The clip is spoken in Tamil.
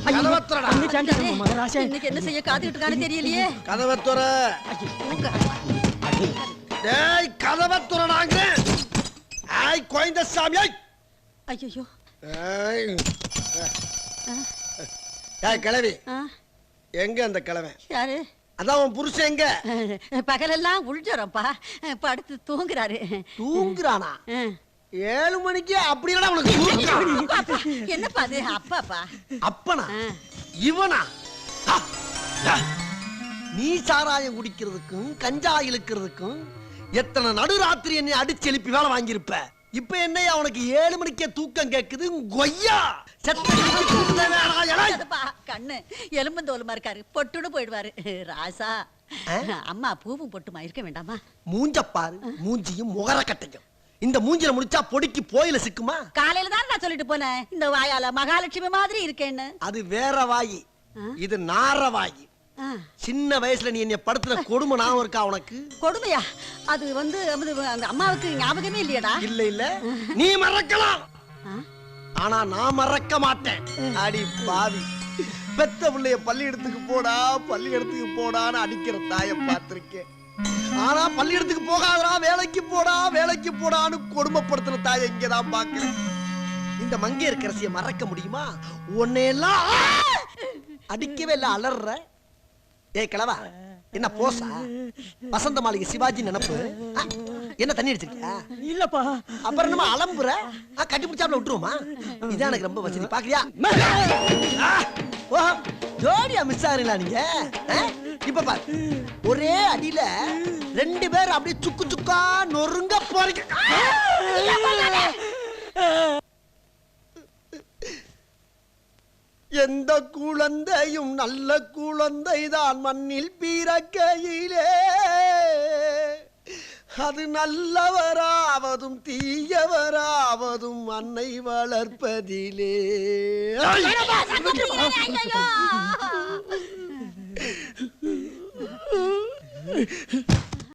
கதவை திறடா. இன்னைக்கு என்ன செய்ய காத்துக்கிட்டு இருக்கானே தெரியலையே. கதவை திற. டேய் கதவை திறடாங்க. ஐ கோயந்தசாமி. ஐயோ. ஏய் கிழவி. எங்க அந்த கிழவன்? யாரு? அதான் உன் புருஷன் எங்க? பகலெல்லாம் உள்ஜரப்பா படுத்து தூங்குறாரு. தூங்குறானா? 7 மணிக்கு அப்படியே உனக்கு என்னப்பா அது? அப்பாப்பா. அப்பனா? இவனா? நீ சாராயம் குடிக்கிறதுக்கும் கஞ்சா இழுக்கிறதுக்கும் எத்தனை நடுராத்திரி என்னை அடிச்சு எழுப்பி வேலை வாங்கியிருப்ப. இப்ப என்ன அவனுக்கு 7 மணிக்கே தூக்கம் கேக்குது? கொய்யா கண்ணு எலும்பந்தோலுமா இருக்காரு. பொட்டுன்னு போயிடுவாரு. ராசா அம்மா பூவும் பொட்டுமா இருக்க வேண்டாமா? மூஞ்ச பாரு. மூஞ்சியும் முகர கட்டையும். இந்த மூஞ்சில முடிச்சா பொடிக்கு போயில சிக்குமா? காலையில தான் நான் சொல்லிட்டு போனேன் இந்த வாயால மகாலட்சுமி மாதிரி இருக்கேன்னு. அது வேற வாயி, இது நார வாயி. சின்ன வயசுல நீ என்ன படுத்துற கொடுமை ஞாபகம் இருக்கா உனக்கு? கொடுமையா? அது வந்து அந்த அம்மாவுக்கு ஞாபகமே இல்லையடா. இல்ல இல்ல நீ மறக்கலாம், ஆனா நான் மறக்க மாட்டேன். அடி பாவி, பெத்த பிள்ளைய பள்ளியிடத்துக்கு போடான்னு அடிக்கிற தாயை பார்த்திருக்கேன். ஆனா பள்ளியிடத்துக்கு போகாதரா, வேலைக்கு போடான்னு கொடுமைப்படுத்துற தாயை இங்கதான் பாக்குறேன். இந்த மங்கையர்க்கரசியை மறக்க முடியுமா? உன்னையெல்லாம் அடிக்கவே இல்ல, அலற. ஏய் கிழவா, என்ன போசா? வசந்த மாளிகை சிவாஜி நினைப்பு? என்ன தண்ணி அடிச்சிருக்கியா? இல்லப்பா. அப்புறம் நம்ம அலம்புற கட்டி பிடிச்சாப்ல விட்டுருவோமா? இதான் எனக்கு ரொம்ப வசதி. பாக்குறியா? ஜோடியா மிஸ் ஆகுறீங்களா நீங்க? இப்ப பாரு, ஒரே அடியில 2 பேர் அப்படியே சுக்கு சுக்கா நொறுங்க போறீங்க. எந்த குழந்தையும் நல்ல குழந்தைதான் மண்ணில் பிறக்கையிலே, அது நல்லவராவதும் தீயவராவதும் அன்னை வளர்ப்பதிலே.